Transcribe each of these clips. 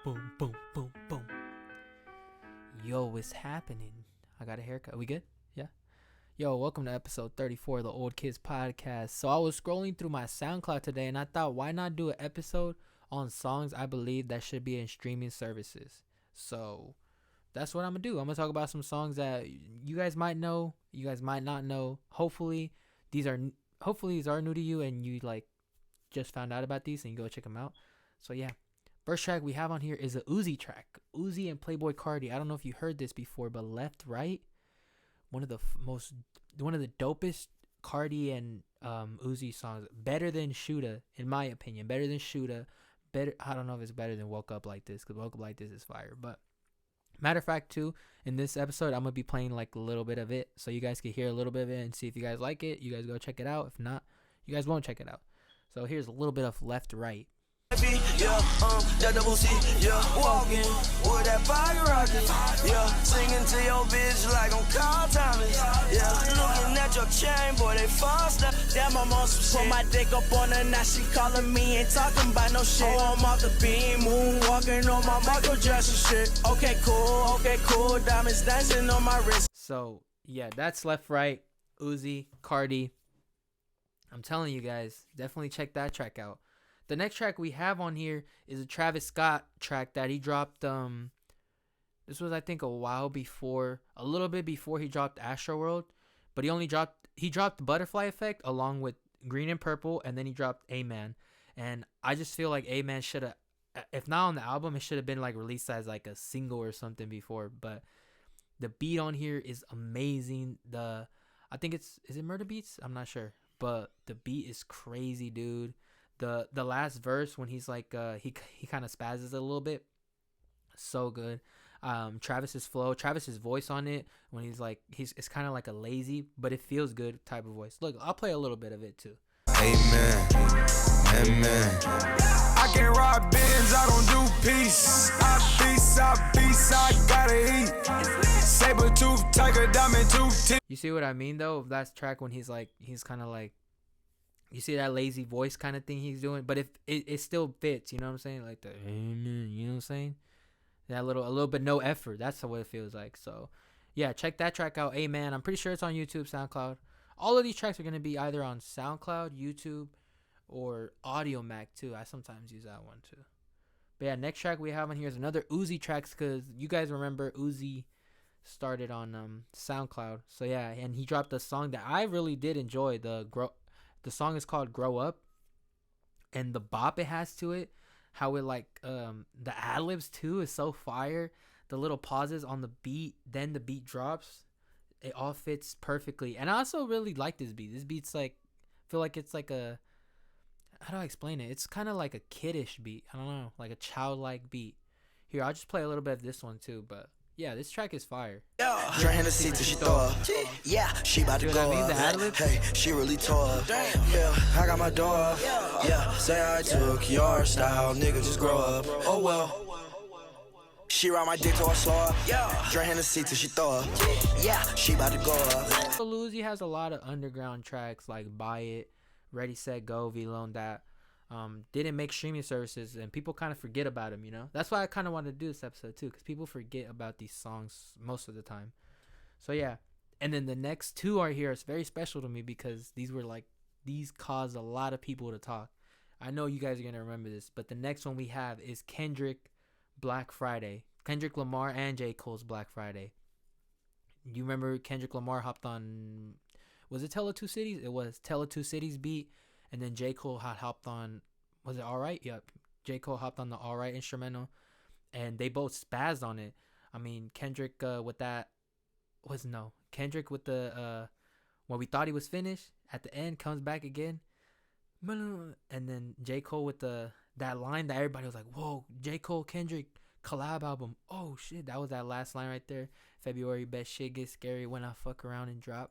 boom, boom, boom, boom. Yo, what's happening? I got a haircut. We good? Yeah. Yo, welcome to episode 34 of the Old Kids Podcast. So I was scrolling through my Soundcloud today and I thought, why not do an episode on songs I believe that should be in streaming services? So that's what I'm going to do. I'm going to talk about some songs that you guys might know, you guys might not know. Hopefully these are new to you and you like just found out about these and you go check them out. So yeah. First track we have on here is a Uzi track. Uzi and Playboy Cardi. I don't know if you heard this before, but Left Right, one of the dopest Cardi and Uzi songs. Better than Shoota, in my opinion. Better than Shoota. Better. I don't know if it's better than Woke Up Like This, because Woke Up Like This is fire. But matter of fact, too, in this episode, I'm gonna be playing like a little bit of it, so you guys can hear a little bit of it and see if you guys like it. You guys go check it out. If not, you guys won't check it out. So here's a little bit of Left Right. Yeah, that double C, yeah, walking with that fire rocket, yeah, singing to your bitch like I'm Carl Thomas, yeah, looking at your chain, boy, they faster. Damn, I'm on some shit. Put my dick up on her, now she calling me, ain't talking about no shit. Oh, I'm off the beam, moonwalking on my Michael Jackson shit. Okay, cool, diamonds dancing on my wrist. So, yeah, that's Left Right, Uzi, Cardi. I'm telling you guys, definitely check that track out. The next track we have on here is a Travis Scott track that he dropped. This was, I think, a little bit before he dropped Astroworld, but he dropped Butterfly Effect along with Green and Purple, and then he dropped A-Man. And I just feel like A-Man should have, if not on the album, it should have been like released as like a single or something before. But the beat on here is amazing. I think is it Murder Beats? I'm not sure, but the beat is crazy, dude. The last verse when he's like he kind of spazzes a little bit, so good. Travis's voice on it when he's like it's kind of like a lazy but it feels good type of voice. Look, I'll play a little bit of it too. Amen. I can rob bins, I don't do peace. I gotta eat. Saber tooth, tiger, diamond tooth. You see what I mean though? Of that track when he's kind of like. You see that lazy voice kind of thing he's doing, but if it still fits, you know what I'm saying? Like the amen, you know what I'm saying? That a little bit no effort. That's what it feels like. So, yeah, check that track out. Amen. I'm pretty sure it's on YouTube, SoundCloud. All of these tracks are gonna be either on SoundCloud, YouTube, or Audio Mac too. I sometimes use that one too. But yeah, next track we have on here is another Uzi tracks because you guys remember Uzi started on SoundCloud. So yeah, and he dropped a song that I really did enjoy. The song is called Grow Up, and the bop it has to it, how it like the ad-libs too is so fire. The little pauses on the beat, then the beat drops, it all fits perfectly. And I also really like this beat. This beat's like, I feel like it's like a, how do I explain it? It's kind of like a kiddish beat. I don't know, like a childlike beat. Here, I'll just play a little bit of this one too, but yeah, this track is fire. Drink in the seat till she throw up. Yeah, she about to go up. Hey, she really tore up. Yeah, I got my door up. Yeah, say I took your style, nigga, just grow up. Oh well. She ride my dick till I slow up. Yeah, drink in the seat till she throw up. Yeah, she about to go up. So Uzi has a lot of underground tracks like Buy It, Ready Set Go, V-Lone That. Didn't make streaming services and people kind of forget about him, you know. That's why I kind of wanted to do this episode too, because people forget about these songs most of the time. So yeah, and then the next two are here. It's very special to me because these caused a lot of people to talk. I know you guys are gonna remember this, but the next one we have is Kendrick Black Friday. Kendrick Lamar and J. Cole's Black Friday. You remember Kendrick Lamar hopped on, was it Tell It Two Cities? It was Tell It Two Cities beat. And then J. Cole had hopped on, was it Alright? Yep. J. Cole hopped on the Alright instrumental. And they both spazzed on it. I mean, Kendrick Kendrick with the, when we thought he was finished, at the end, comes back again. And then J. Cole with that line that everybody was like, whoa, J. Cole, Kendrick, collab album. Oh, shit, that was that last line right there. February, best shit gets scary when I fuck around and drop.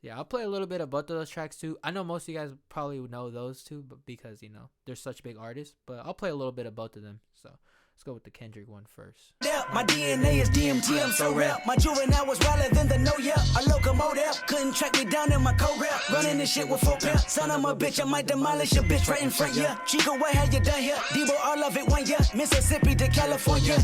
Yeah, I'll play a little bit of both of those tracks too. I know most of you guys probably know those two, but because, you know, they're such big artists. But I'll play a little bit of both of them. So Let's go with the Kendrick one first. Yeah, my DNA is DMT, I'm so rap. My juvenile was wilder than the no, yeah. A locomotive couldn't track me down in my co-rap. Running this shit with 4 pimp. Son of a bitch, I might demolish your bitch right in front, yeah. Chico, what have you done here? Debo, all of it one, yeah. Mississippi to California.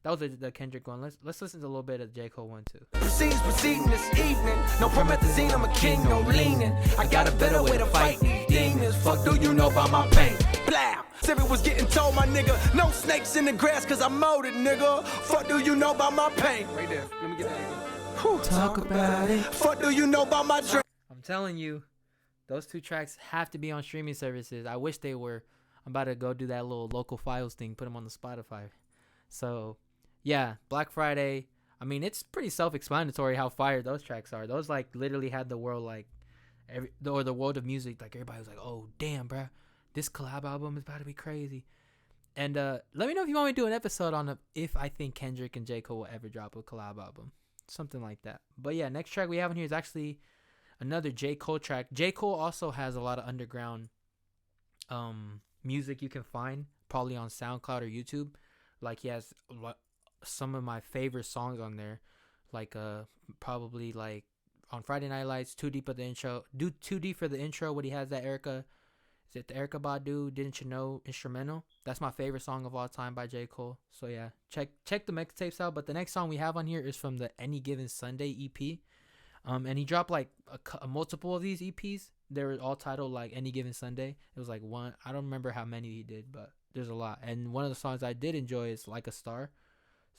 That was the Kendrick one. Let's listen to a little bit of J. Cole one too. Proceeding this evening. No promethazine, I'm a king, no leaning. I got a better way to fight these demons. Fuck do you know about my pain? Blah! Siri was getting told, my nigga. No snakes in the grass, cause I mowed it, nigga. Fuck do you know about my pain? Right there. Let me get that again. Talk about it. Fuck do you know about my dream? I'm telling you, those 2 tracks have to be on streaming services. I wish they were. I'm about to go do that little local files thing, put them on the Spotify. So, yeah, Black Friday. I mean, it's pretty self-explanatory how fire those tracks are. Those like literally had the world like, or the world of music. Like everybody was like, "Oh damn, bro, this collab album is about to be crazy." And let me know if you want me to do an episode on if I think Kendrick and J. Cole will ever drop a collab album, something like that. But yeah, next track we have on here is actually another J. Cole track. J. Cole also has a lot of underground music you can find probably on SoundCloud or YouTube. Like he has some of my favorite songs on there, like probably like on Friday Night Lights, Too Deep for the intro. What he has that Erica, is it the Erica Badu Didn't You Know instrumental? That's my favorite song of all time by J. Cole. So yeah, check the mixtapes out. But the next song we have on here is from the Any Given Sunday EP. And he dropped like a multiple of these EPs. They were all titled like Any Given Sunday. It was like one. I don't remember how many he did, but there's a lot. And one of the songs I did enjoy is Like a Star.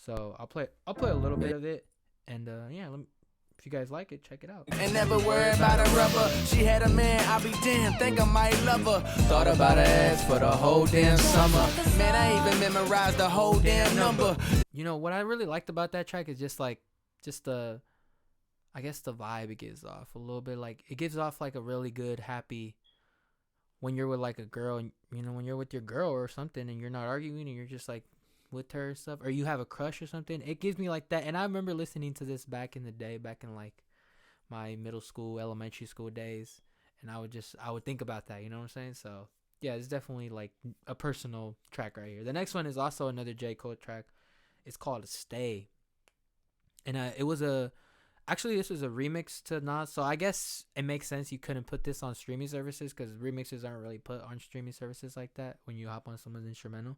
So I'll play a little bit of it. And yeah, if you guys like it, check it out. And never worry about a rubber. She had a man, I'll be damn, think I might love her. Thought about her ass for the whole damn summer. Man, I even memorized the whole damn number. You know what I really liked about that track is just the, I guess the vibe it gives off a little bit. Like it gives off like a really good, happy, when you're with like a girl, and you know, when you're with your girl or something and you're not arguing and you're just like with her and stuff, or you have a crush or something. It gives me like that. And I remember listening to this back in the day, back in like my middle school, elementary school days, and I would think about that, you know what I'm saying? So yeah, it's definitely like a personal track right here. The next one is also another J. Cole track. It's called Stay, and this was a remix to Nas, so I guess it makes sense you couldn't put this on streaming services, because remixes aren't really put on streaming services like that when you hop on someone's instrumental,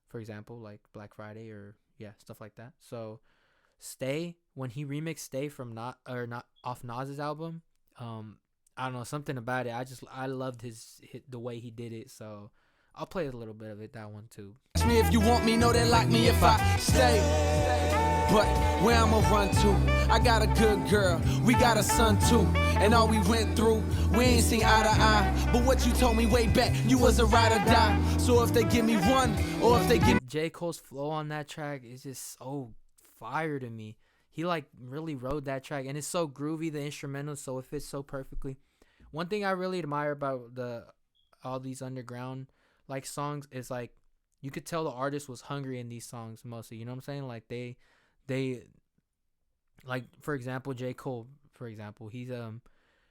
for example, like Black Friday or stuff like that. So Stay, when he remixed Stay from not off Nas's album, I don't know, something about it, I loved the way he did it. So I'll play a little bit of it, that one too. Ask me if you want me, know they like me if I stay. But where I'ma run to? I got a good girl, we got a son too. And all we went through, we ain't seen eye to eye. But what you told me way back, you was a ride or die. So if they give me one, or if they give J. Cole's flow on that track is just so fire to me. He like really rode that track, and it's so groovy, the instrumental, so it fits so perfectly. One thing I really admire about all these underground like songs is like you could tell the artist was hungry in these songs mostly, you know what I'm saying? Like they like, for example, J. Cole, for example, he's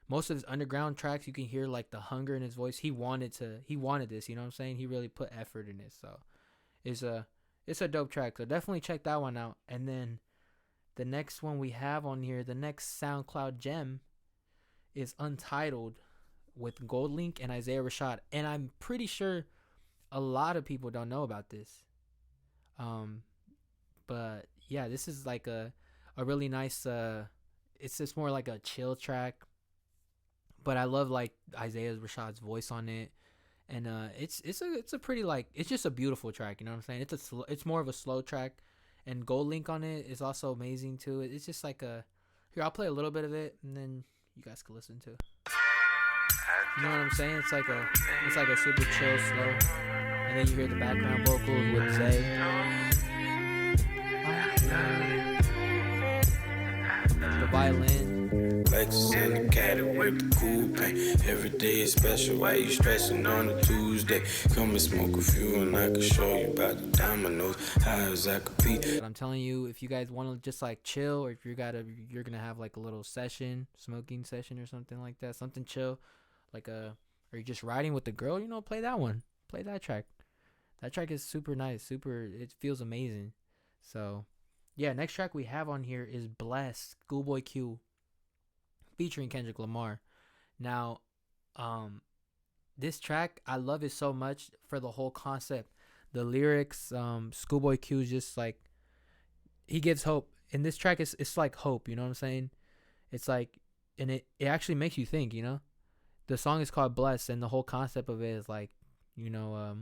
most of his underground tracks you can hear like the hunger in his voice. He wanted this, you know what I'm saying? He really put effort in it. So it's a dope track. So definitely check that one out. And then the next one we have on here, the next SoundCloud gem, is Untitled with GoldLink and Isaiah Rashad. And I'm pretty sure a lot of people don't know about this. But yeah, this is like a really nice, it's just more like a chill track. But I love like Isaiah Rashad's voice on it. And it's a pretty, like, it's just a beautiful track, you know what I'm saying? It's more of a slow track. And GoldLink on it is also amazing too. It's just like here, I'll play a little bit of it and then you guys can listen to. You know what I'm saying? It's like a super chill, slow. And then you hear the background vocals with Zay. The violin. Lexus in the caddy with the cool paint. Every day is special. Why you stressing on a Tuesday? Come and smoke a few and I can show you about the dominoes. High as I could be. But I'm telling you, if you guys want to just like chill, or if you're gonna have like a little smoking session or something like that, something chill, like or you're just riding with the girl, you know, play that one. Play that track. That track is super nice. It feels amazing. So, yeah, next track we have on here is Blessed, Schoolboy Q, featuring Kendrick Lamar. Now, this track, I love it so much for the whole concept. The lyrics, Schoolboy Q is just like, he gives hope. In this track, it's like hope, you know what I'm saying? It's like, and it actually makes you think, you know? The song is called Blessed, and the whole concept of it is like, you know,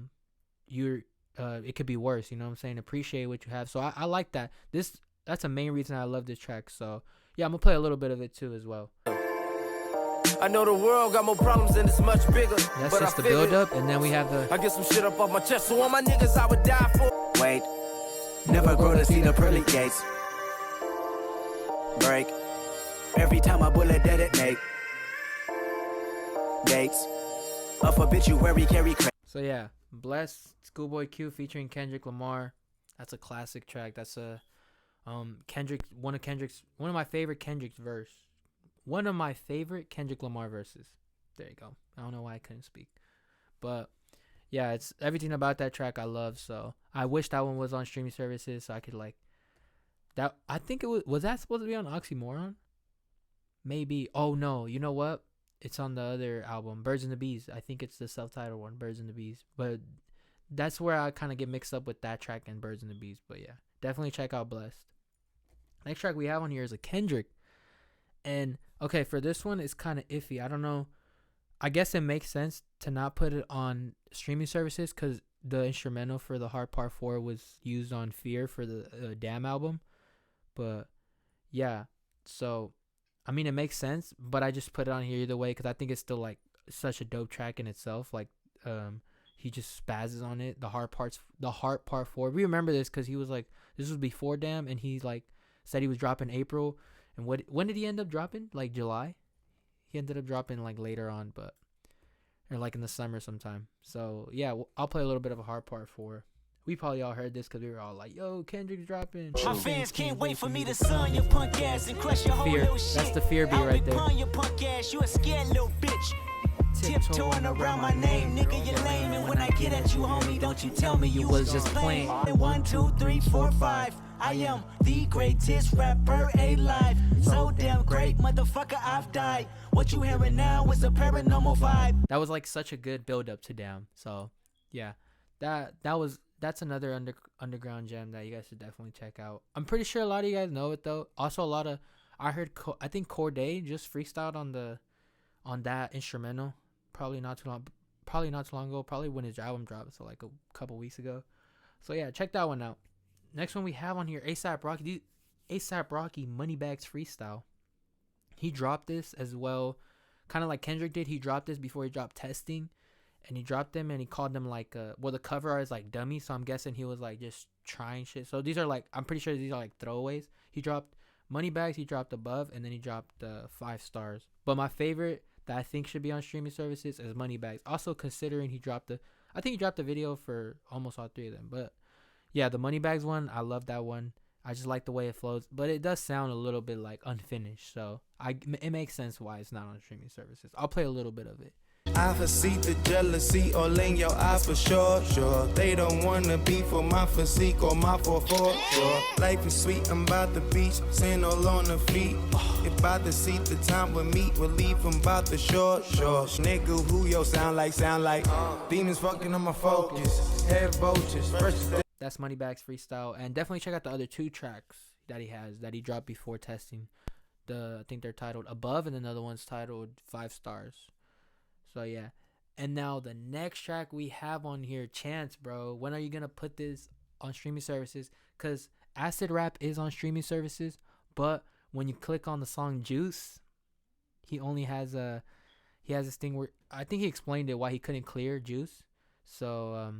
it could be worse, you know what I'm saying? Appreciate what you have. So I like that. That's a main reason I love this track. So yeah, I'm gonna play a little bit of it too as well. I know the world got more problems and it's much bigger. That's just the build up, and then we have I get some shit up off my chest, so all my niggas I would die for. Wait, never grow to see the pearly gates break. Every time I bullet detonate. Dates of obituary carry. So yeah, Blessed, Schoolboy Q featuring Kendrick Lamar. That's a classic track. That's a Kendrick, one of my favorite Kendrick's verse. One of my favorite Kendrick Lamar verses. There you go. I don't know why I couldn't speak. But yeah, it's everything about that track I love. So I wish that one was on streaming services so I could like that. I think it was that supposed to be on Oxymoron? Maybe. Oh no, you know what? It's on the other album, Birds and the Bees. I think it's the self-titled one, Birds and the Bees. But that's where I kind of get mixed up with that track and Birds and the Bees. But yeah, definitely check out Blessed. Next track we have on here is a Kendrick. And okay, for this one, it's kind of iffy. I don't know. I guess it makes sense to not put it on streaming services because the instrumental for the Hard Part 4 was used on Fear for the Damn album. But yeah, so I mean, it makes sense, but I just put it on here either way because I think it's still like such a dope track in itself. Like, he just spazzes on it. The Heart Part 4. We remember this because he was like, this was before Damn, and he like said he was dropping April. And when did he end up dropping? Like July. He ended up dropping like later on, or like in the summer sometime. So yeah, I'll play a little bit of a Heart Part 4. We probably all heard this because we were all like, yo, Kendrick's dropping. My fans can't wait for me to sun your punk ass and crush your whole little shit. That's the Fear beat right there. Your punk ass, you a scared little bitch. Tiptoeing around my name, nigga, you lame. And when I get at you, homie, don't you tell me you was just playing. 1, 2, 3, 4, 5. I am the greatest rapper alive. So damn great, motherfucker, I've died. What you hearing now is a paranormal vibe. That was like such a good build up to Damn. So yeah, that's another underground gem that you guys should definitely check out. I'm pretty sure a lot of you guys know it though. Also I think Corday just freestyled on that instrumental. Probably not too long ago. Probably when his album dropped, so like a couple weeks ago. So yeah, check that one out. Next one we have on here, A$AP Rocky Moneybags Freestyle. He dropped this as well, kind of like Kendrick did. He dropped this before he dropped Testing, and he dropped them and he called them like the cover art is like dummy, so I'm guessing he was like just trying shit. So these are like, I'm pretty sure these are like throwaways. He dropped Moneybags, he dropped Above, and then he dropped 5 stars. But my favorite that I think should be on streaming services is Moneybags. Also considering I think he dropped the video for almost all 3 of them. But yeah, the Moneybags one, I love that one. I just like the way it flows, but it does sound a little bit like unfinished. So it makes sense why it's not on streaming services. I'll play a little bit of it. I foresee the jealousy all in your eyes for sure. They don't wanna be for my physique or my 4-4. Life is sweet, I'm by the beach, sand all on the fleet. If I the seat, the time we meet, we'll leave from about the shore. Nigga, who yo sound like? Demons fucking on my focus. Head vultures, first. That's Moneybags Freestyle, and definitely check out the other 2 tracks that he dropped before Testing. I think they're titled Above, and another one's titled 5 stars. So yeah, and now the next track we have on here, Chance, bro. When are you gonna put this on streaming services? Cause Acid Rap is on streaming services, but when you click on the song Juice, he has this thing where I think he explained it why he couldn't clear Juice. So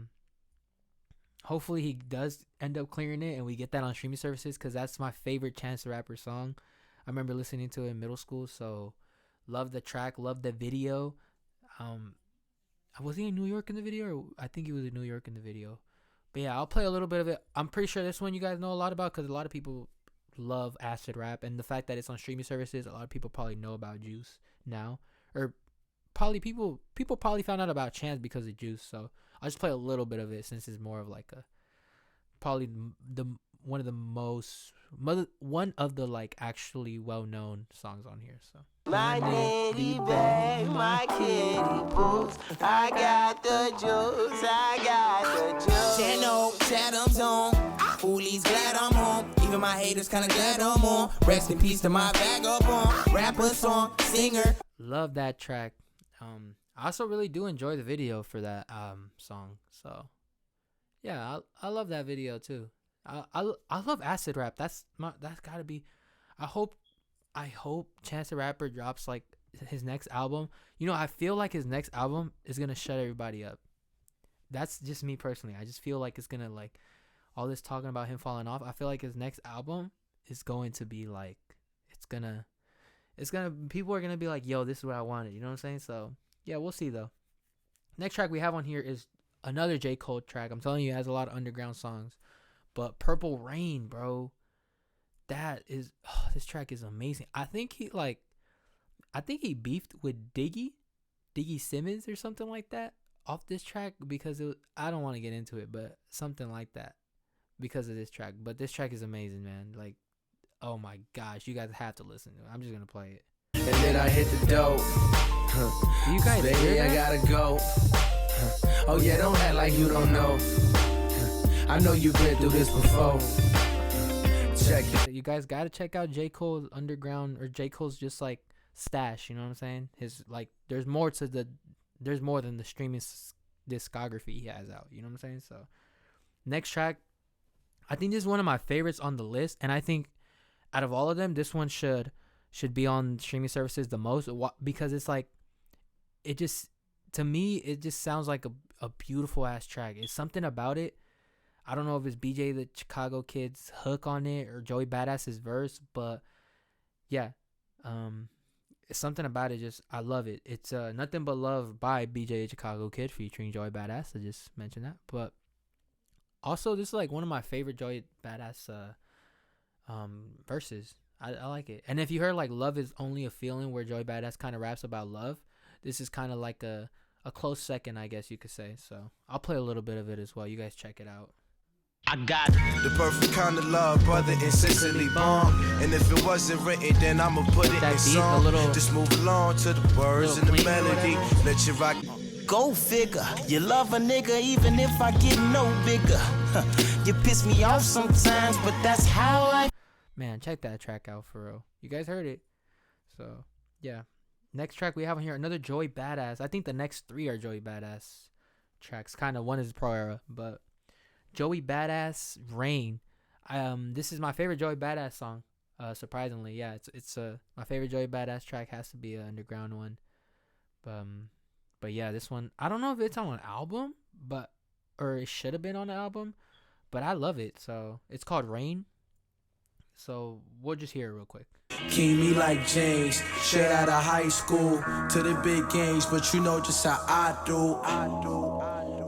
hopefully he does end up clearing it and we get that on streaming services, because that's my favorite Chance the Rapper song. I remember listening to it in middle school, so love the track, love the video. Was he in New York in the video? Or I think he was in New York in the video. But yeah, I'll play a little bit of it. I'm pretty sure this one you guys know a lot about because a lot of people love Acid Rap, and the fact that it's on streaming services, a lot of people probably know about Juice now, or probably people probably found out about Chance because of Juice. So I'll just play a little bit of it since it's more of like a probably the one of the like actually well-known songs on here. So my lady bag, my kitty boots, I got the juice, I got the juice. 10 old Chatham's on, Foolie's glad I'm home. Even my haters kinda glad I'm on. Rest in peace to my vagabond, rapper, song, singer. Love that track. I also really do enjoy the video for that song. So yeah, I love that video too. I love acid rap. That's gotta be. I hope Chance the Rapper drops like his next album. You know, I feel like his next album is gonna shut everybody up. That's just me personally. I just feel like it's gonna like all this talking about him falling off. I feel like his next album is going to be like it's gonna people are gonna be like, yo, this is what I wanted. You know what I'm saying? So yeah, we'll see though. Next track we have on here is another J. Cole track. I'm telling you, it has a lot of underground songs. But Purple Rain, bro, this track is amazing. I think he beefed with Diggy Simmons or something like that off this track because I don't want to get into it, but something like that because of this track. But this track is amazing, man. Like, oh my gosh, you guys have to listen to it. I'm just gonna play it. And then I hit the dope. Do you guys hear that? I gotta go. Oh yeah, don't act like you don't know. I know you've been through this before. Check it. You guys gotta check out J. Cole's underground or J. Cole's just like stash. You know what I'm saying? His like, there's more than the streaming discography he has out. You know what I'm saying? So next track, I think this is one of my favorites on the list, and I think out of all of them, this one should be on streaming services the most because it's like, to me, it just sounds like a beautiful ass track. It's something about it. I don't know if it's BJ the Chicago Kid's hook on it or Joey Badass's verse, but yeah, it's something about it. I love it. It's Nothing But Love by BJ the Chicago Kid featuring Joey Badass. I just mentioned that, but also this is like one of my favorite Joey Badass verses. I like it. And if you heard like Love Is Only a Feeling where Joey Badass kind of raps about love, this is kind of like a close second, I guess you could say. So I'll play a little bit of it as well. You guys check it out. I got the perfect kind of love, brother, insistently bomb. And if it wasn't written, then I'ma put it in song. Just move along to the words and the melody. Let you rock. Go figure, you love a nigga even if I get no bigger. You piss me off sometimes, but that's how I. Man, check that track out for real. You guys heard it. So yeah. Next track we have on here, another Joey Badass. I think the next three are Joey Badass tracks. Kind of one is Pro Era, but Joey Badass, Rain. This is my favorite Joey Badass song. Surprisingly, yeah, it's my favorite Joey Badass track has to be an underground one. But yeah, this one I don't know if it's on an album, or it should have been on an album, but I love it. So it's called Rain. So we'll just hear it real quick. King me like James, straight out of high school to the big games, but you know just how I do.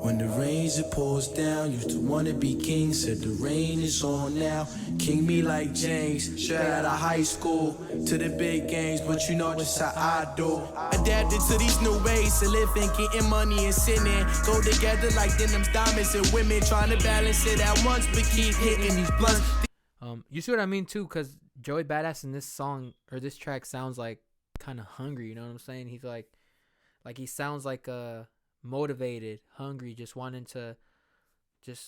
When the rains it pours down, used to wanna be king, said the rain is on now. King me like James, straight out of high school to the big games, but you know just how I do. Adapted to these new ways to living, getting money and sinning. Go together like denims, diamonds, and women, trying to balance it at once, but keep hitting these blunts. You see what I mean too, because Joey Badass in this song or this track sounds like kind of hungry. You know what I'm saying? He's like he sounds like motivated, hungry, just wanting to, just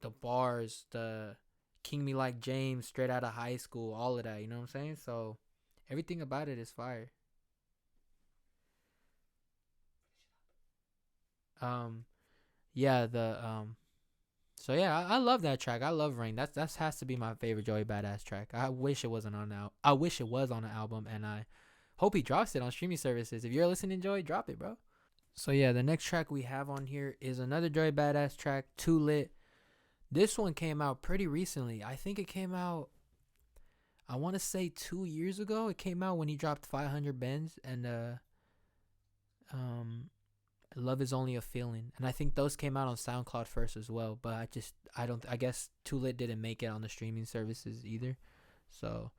the bars, the King Me Like James, straight out of high school, all of that. You know what I'm saying? So everything about it is fire. So yeah, I love that track. I love Rain. That has to be my favorite Joey Badass track. I wish it wasn't on now. I wish it was on an album, and I hope he drops it on streaming services. If you're listening, Joey, drop it, bro. So yeah, the next track we have on here is another Joey Badass track, Too Lit. This one came out pretty recently. I think it came out, I want to say 2 years ago. It came out when he dropped 500 Bends and Love Is Only a Feeling, and I think those came out on SoundCloud first as well, but I guess Too Lit didn't make it on the streaming services either, so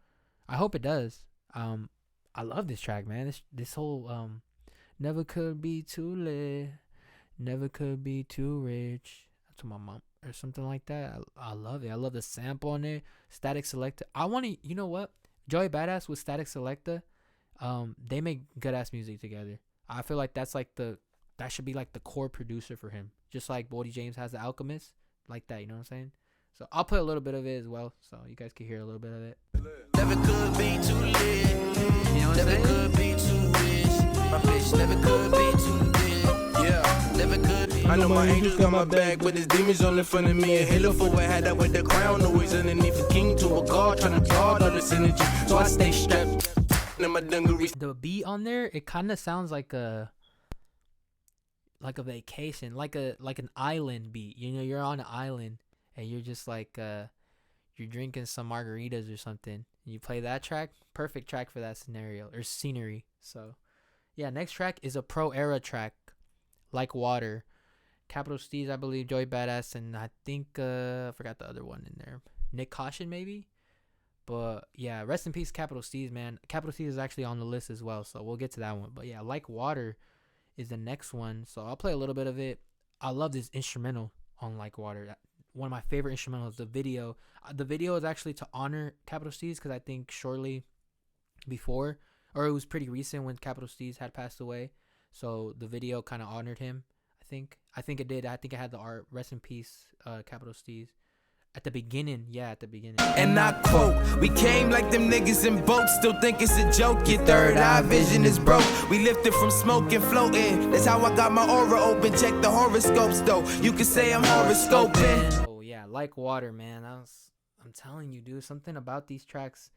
I hope it does. I love this track, man. This whole never could be too lit, Never could be too rich. To my mom or something like that. I love it. I love the sample on it. Static Selecta. I want to, you know what? Joey Badass with Static Selecta, they make good ass music together. I feel like that's like that should be like the core producer for him. Just like Bodie James has The Alchemist, like that. You know what I'm saying? So I'll put a little bit of it as well, so you guys can hear a little bit of it. Never could be too lit. You know what I'm Never saying? could be too rich. My bitch never could be too big. Yeah, never could be. I know my angels got my back, but his demons all in front of me. A halo for a hat that with the crown, always underneath a king to a god, trying to guard all this energy. So I stay strapped in my dungarees. The beat on there, it kind of sounds like a vacation, like an island beat. You know, you're on an island and you're just like you're drinking some margaritas or something. You play that track, perfect track for that scenario or scenery. So yeah, next track is a pro era track, Like Water. Capital Steez, I believe, Joey Badass, and I think I forgot the other one in there. Nick Caution maybe. But yeah, rest in peace, Capital Steez, man. Capital Steez is actually on the list as well, so we'll get to that one. But yeah, Like Water is the next one, so I'll play a little bit of it. I love this instrumental on Like Water. One of my favorite instrumentals. The video is actually to honor Capital Steez, because I think shortly before, or it was pretty recent when Capital Steez had passed away, so the video kind of honored him. I think it did. I think it had the art. Rest in peace, Capital Steez. At the beginning, And I quote, we came like them niggas in boats, still think it's a joke, your third eye vision is broke. We lifted from smoke and floating, that's how I got my aura open. Check the horoscopes though, you can say I'm horoscoping. Oh yeah, Like Water, man. I'm telling you, dude, something about these tracks.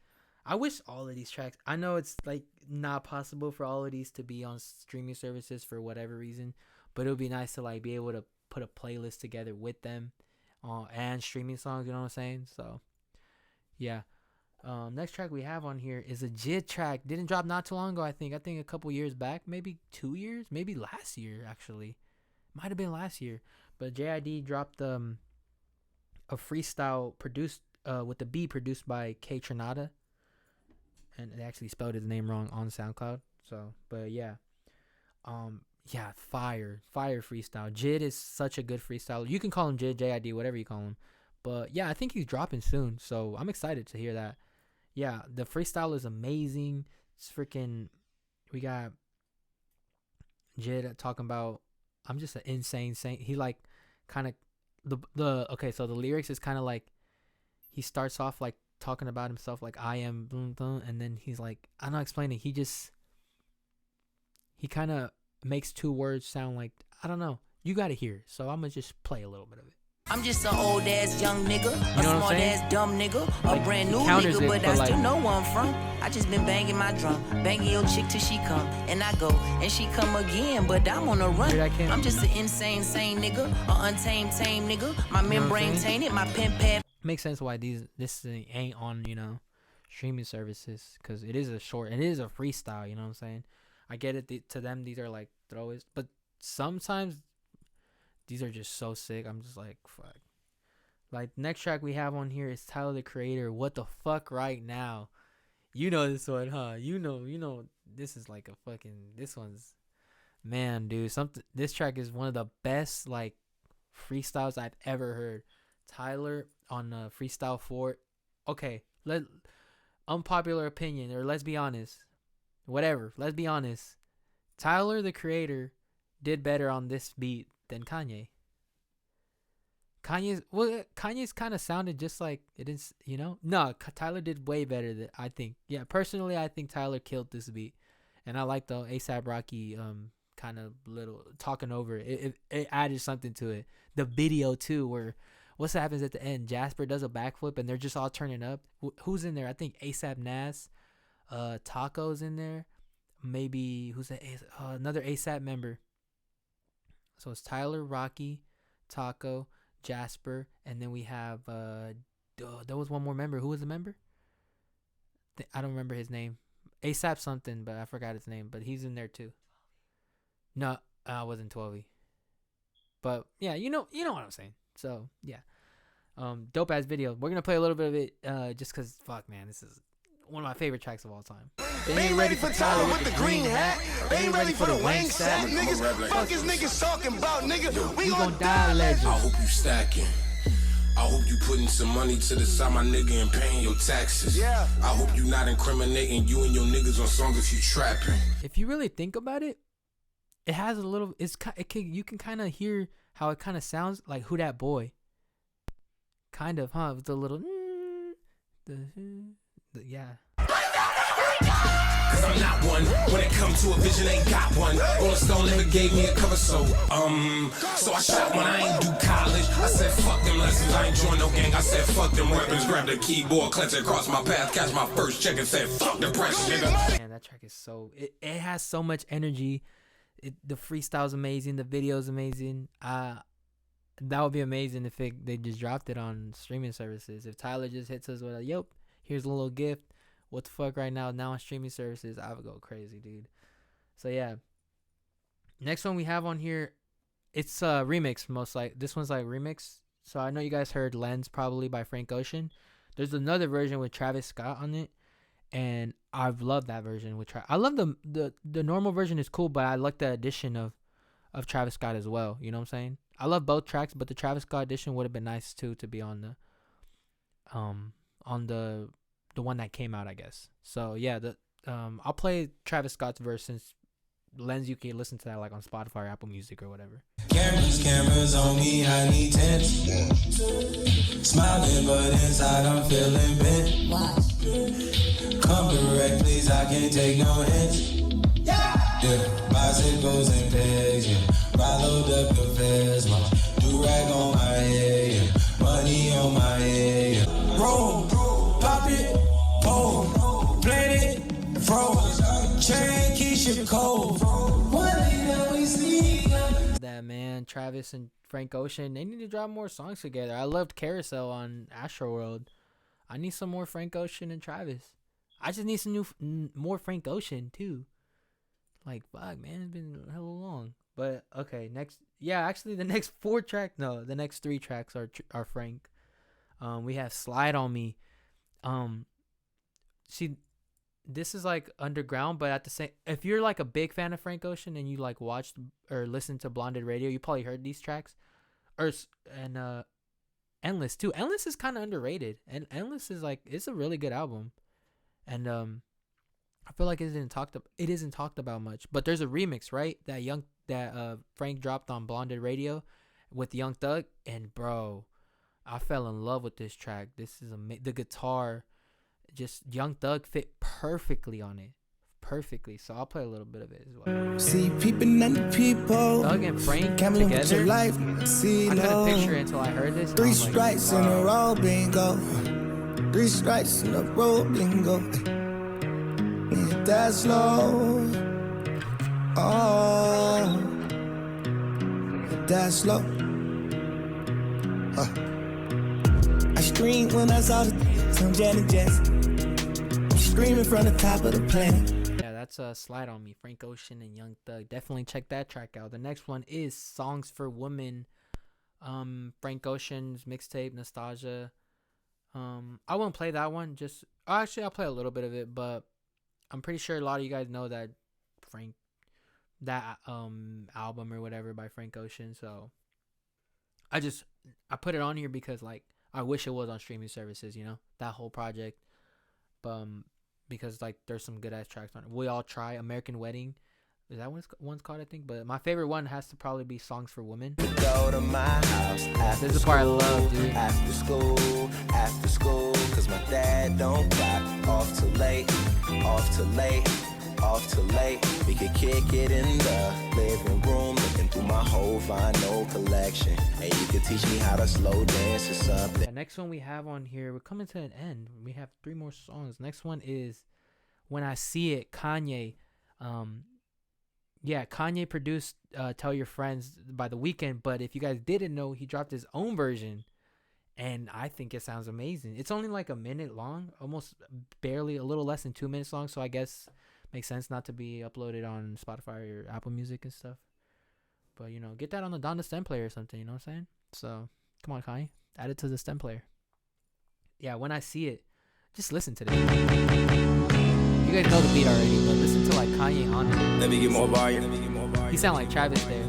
I wish all of these tracks, I know it's like not possible for all of these to be on streaming services for whatever reason, but it would be nice to like be able to put a playlist together with them and streaming songs, you know what I'm saying? So yeah, next track we have on here is a JID track. Didn't drop not too long ago. I think a couple years back, maybe 2 years, maybe last year actually, might have been last year. But JID dropped a freestyle produced with the beat produced by Kaytranada, and they actually spelled his name wrong on SoundCloud. So but yeah, yeah, fire freestyle. JID is such a good freestyler. You can call him JID, whatever you call him. But yeah, I think he's dropping soon, so I'm excited to hear that. Yeah, the freestyle is amazing. It's freaking. We got JID talking about, I'm just an insane saint. He like kind of okay. So the lyrics is kind of like, he starts off like talking about himself like I am, and then he's like, I'm not explaining. He kind of makes two words sound like, I don't know. You gotta hear it, so I'm gonna just play a little bit of it. I'm just an old ass young nigga, You know a what I'm smart saying? ass dumb nigga, Like, a brand he new counters nigga, it, but but I still like- know where I'm from. I just been banging my drum, banging your chick till she come, and I go, and she come again, but I'm on a run. Hear that, Kim? I'm just an insane sane nigga, a untamed tame nigga, my what I'm membrane saying? tainted, my pen pad. Makes sense why this thing ain't on, streaming services, because it is a freestyle, you know what I'm saying? I get it, to them these are like throwaways, but sometimes these are just so sick. I'm just like, fuck. Like, next track we have on here is Tyler the Creator, What the Fuck Right Now. You know this one, huh? You know this is like a fucking, this one's, man, dude, this track is one of the best like freestyles I've ever heard. Tyler on Freestyle 4. Okay, unpopular opinion, or let's be honest. Whatever, let's be honest. Tyler the Creator did better on this beat than Kanye. Kanye's kind of sounded just like it is, No, Tyler did way better than, I think. Yeah, personally, I think Tyler killed this beat, and I like the ASAP Rocky kind of little talking over it. It added something to it. The video too, where what happens at the end? Jasper does a backflip, and they're just all turning up. Who's in there? I think ASAP Nas, Taco's in there. Maybe who's that? Another ASAP member. So it's Tyler, Rocky, Taco, Jasper, and then we have there was one more member. Who was the member? I don't remember his name. ASAP something, but I forgot his name. But he's in there too. No, I wasn't 12. But yeah, you know what I'm saying. So yeah, dope ass video. We're gonna play a little bit of it, just cause fuck, man, this is one of my favorite tracks of all time. They ain't ready for Tyler with the green hat. They ain't ready for the Wayne sack. Niggas, fuck is niggas talking about, nigga. We gon' die legend. I hope you stacking. I hope you putting some money to the side, my nigga, and paying your taxes. Yeah. I hope you not incriminating you and your niggas on songs if you trapping. If you really think about it, it has a little. You can kind of hear how it kind of sounds like Who Dat Boy. Kind of, huh? With the little. Yeah. Cause I'm not one. When it comes to a vision, ain't got one. Rolling Stone never gave me a cover, so I shot when I ain't do college. I said fuck them lessons, I ain't join no gang. I said fuck them weapons, grab the keyboard, clench it across my path, catch my first check and said fuck the pressure, nigga. Man, that track is so it has so much energy. The freestyle's amazing, the video's amazing. That would be amazing if they just dropped it on streaming services. If Tyler just hits us with a "Yup, here's a little gift. What the fuck right now on streaming services," I would go crazy, dude. So yeah. Next one we have on here, it's a remix, this one's like remix. So I know you guys heard Lens probably by Frank Ocean. There's another version with Travis Scott on it, and I've loved that version with I love the normal version is cool, but I like the addition of Travis Scott as well. You know what I'm saying? I love both tracks, but the Travis Scott edition would have been nice too to be on the one that came out, I guess. So yeah, I'll play Travis Scott's verse since Lens, you can listen to that like on Spotify or Apple Music or whatever. Cameras on me, I need tense. Smiling, but inside I'm feeling bent. Come direct, please, I can't take no hints. Yeah, bicycles and pegs, yeah. Followed up the fast, do-rag on my head, yeah. Money on my head, yeah. Roll, pop it, pull, blend it, froze. Chain, Keisha Cole. That man, Travis and Frank Ocean, they need to drop more songs together. I loved Carousel on Astroworld. I need some more Frank Ocean and Travis. I just need some more Frank Ocean too. Like, fuck, man, it's been hella long. But okay, next, yeah, actually the next the next 3 tracks are Frank. We have Slide on Me. See, this is like underground, but at the same, if you're like a big fan of Frank Ocean and you like watched or listened to Blonded Radio, you probably heard these tracks. And Endless too. Endless is kind of underrated, and Endless is like, it's a really good album, and I feel like it isn't talked about much. But there's a remix, right? That Frank dropped on Blonded Radio with Young Thug, and bro, I fell in love with this track. This is the guitar. Just Young Thug fit perfectly on it. Perfectly. So I'll play a little bit of it as well. See, peeping at the people. Thug and Frank together. Life. See, I couldn't picture it until I heard this. 3 strikes in a row, bingo. 3 strikes in a row, bingo. Yeah, that's low. Oh, that's low. I screamed when I saw some Janet Jackson. Screaming from the top of the planet. Yeah, that's Slide on Me, Frank Ocean and Young Thug. Definitely check that track out. The next one is Songs for Women, Frank Ocean's mixtape, Nostalgia. I won't play that one. Actually, I'll play a little bit of it, but I'm pretty sure a lot of you guys know that album or whatever by Frank Ocean. So I put it on here because like I wish it was on streaming services, you know, that whole project. Because like there's some good ass tracks on it. We All Try, American Wedding, is that one's called, I think. But my favorite one has to probably be Songs for Women. Go to my house after this is the part I love, dude. After school, cause my dad don't clock. Off too late. We could kick it in the living room, looking through my whole vinyl collection. And you could teach me how to slow dance or something. The next one we have on here, we're coming to an end. We have 3 more songs. Next one is When I See It, Kanye. Kanye produced Tell Your Friends by The Weeknd, but if you guys didn't know, he dropped his own version, and I think it sounds amazing. It's only like a minute long, almost barely, a little less than 2 minutes long, so I guess makes sense not to be uploaded on Spotify or Apple Music and stuff. But, you know, get that on the Donda stem player or something, you know what I'm saying? So, come on, Kanye, add it to the stem player. Yeah, When I See It, just listen to this. You You guys know the beat already, but listen to like Kanye on it. Let me get more bar. He sound like Travis there.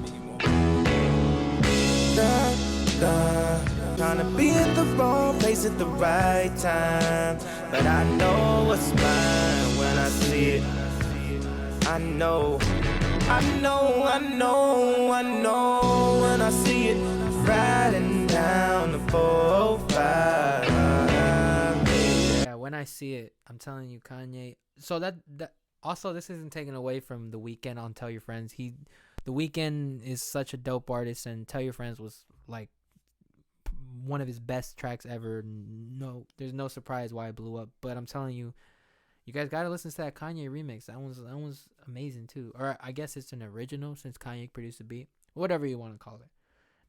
Trying to be at the wrong place at the right time, but I know what's mine when I see it. I know when I see it, riding down the 405. Yeah, when I see it, I'm telling you, Kanye. So that also, this isn't taken away from The Weeknd on Tell Your Friends. The Weeknd is such a dope artist, and Tell Your Friends was like one of his best tracks ever. No, there's no surprise why it blew up. But I'm telling you, you guys gotta listen to that Kanye remix. That one's amazing too. Or I guess it's an original since Kanye produced the beat. Whatever you want to call it.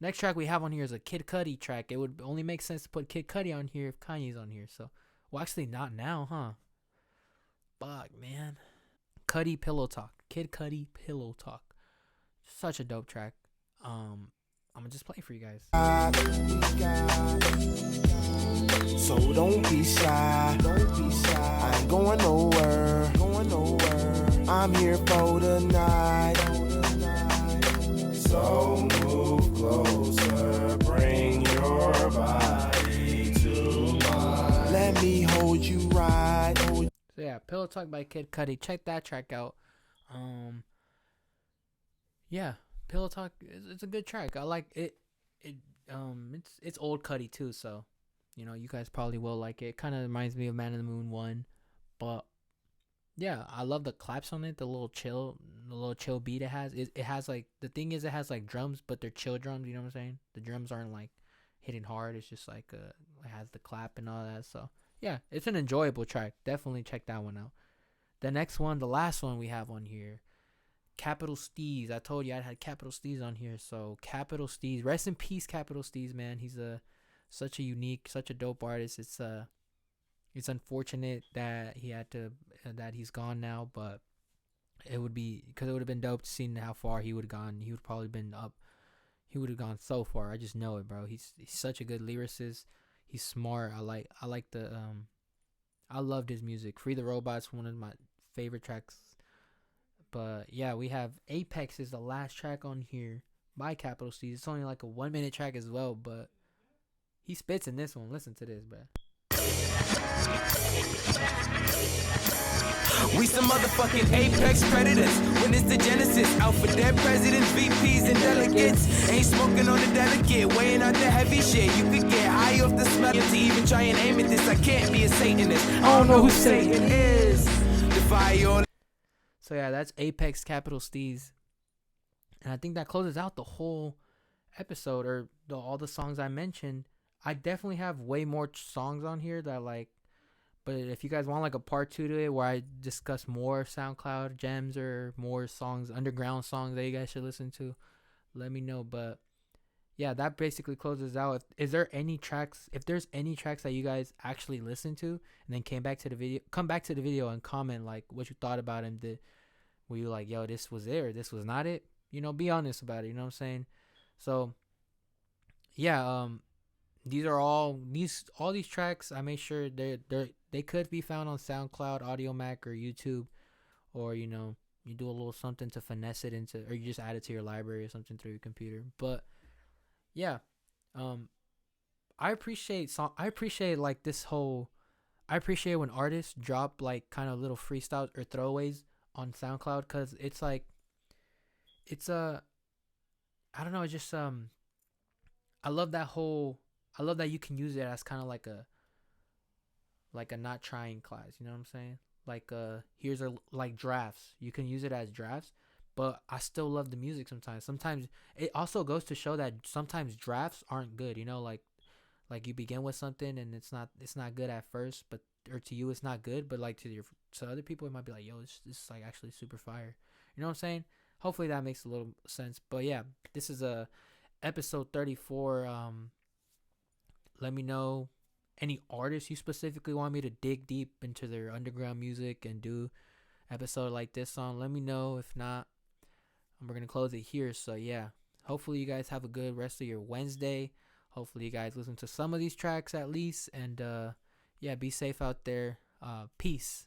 Next track we have on here is a Kid Cudi track. It would only make sense to put Kid Cudi on here if Kanye's on here. So, well, actually not now, huh? Fuck, man. Cudi Pillow Talk. Kid Cudi Pillow Talk. Such a dope track. I'm gonna just play for you guys. So don't be shy. I ain't going nowhere. I'm here for the night. So move closer, bring your body to mine. Let me hold you right. So yeah, Pillow Talk by Kid Cudi. Check that track out. Yeah, Pillow Talk it's a good track. I like it. It's old Cudi too, so you guys probably will like it. Kind of reminds me of Man in the Moon 1, but yeah, I love the claps on it. The little chill beat it has. It has like, the thing is, it has like drums, but they're chill drums. You know what I'm saying? The drums aren't like hitting hard. It's just like it has the clap and all that. So yeah, it's an enjoyable track. Definitely check that one out. The next one, the last one we have on here, Capital Steez. I told you I had Capital Steez on here. So Capital Steez, rest in peace, Capital Steez, man. He's such a unique, such a dope artist. It's unfortunate that that he's gone now, but it would have been dope to see how far he would have gone. He would probably been up. He would have gone so far. I just know it, bro. He's such a good lyricist. He's smart. I loved his music. Free the Robots, one of my favorite tracks. But yeah, we have Apex is the last track on here by Capital Steez. It's only like a 1-minute track as well, but he spits in this one. Listen to this, bro. We some motherfucking apex predators. When it's the genesis, out for dead presidents, VPs, and delegates. Ain't smoking on the delegate, weighing out the heavy shit. You could get high off the smell to even try and aim at this. I can't be a Satanist. I don't know who Satan is. Defy all. So yeah, that's Apex Capital Steez. And I think that closes out the whole episode, or all the songs I mentioned. I definitely have way more songs on here that like, but if you guys want like a part 2 to it where I discuss more Soundcloud gems or more songs, underground songs that you guys should listen to, let me know. But yeah, that basically closes out. If there's any tracks that you guys actually listened to and then come back to the video and comment like what you thought about him. Were you like, yo, this was it or this was not it? Be honest about it. You know what I'm saying? So yeah, all these tracks, I made sure they could be found on SoundCloud, Audiomack, or YouTube, or you do a little something to finesse it into, or you just add it to your library or something through your computer. But yeah, I appreciate like this whole. I appreciate when artists drop like kind of little freestyles or throwaways on SoundCloud, because it's like, I don't know, it's just I love that you can use it as kind of like a not trying class, you know what I'm saying? Like here's like drafts. You can use it as drafts, but I still love the music sometimes. Sometimes it also goes to show that sometimes drafts aren't good, like you begin with something and it's not good at first, but or to you it's not good, but like to other people it might be like, yo, this is like actually super fire. You know what I'm saying? Hopefully that makes a little sense. But yeah, this is episode 34. Let me know any artists you specifically want me to dig deep into their underground music and do episode like this on. Let me know. If not, we're gonna close it here. So yeah, hopefully you guys have a good rest of your Wednesday. Hopefully you guys listen to some of these tracks at least, and yeah, be safe out there. Peace.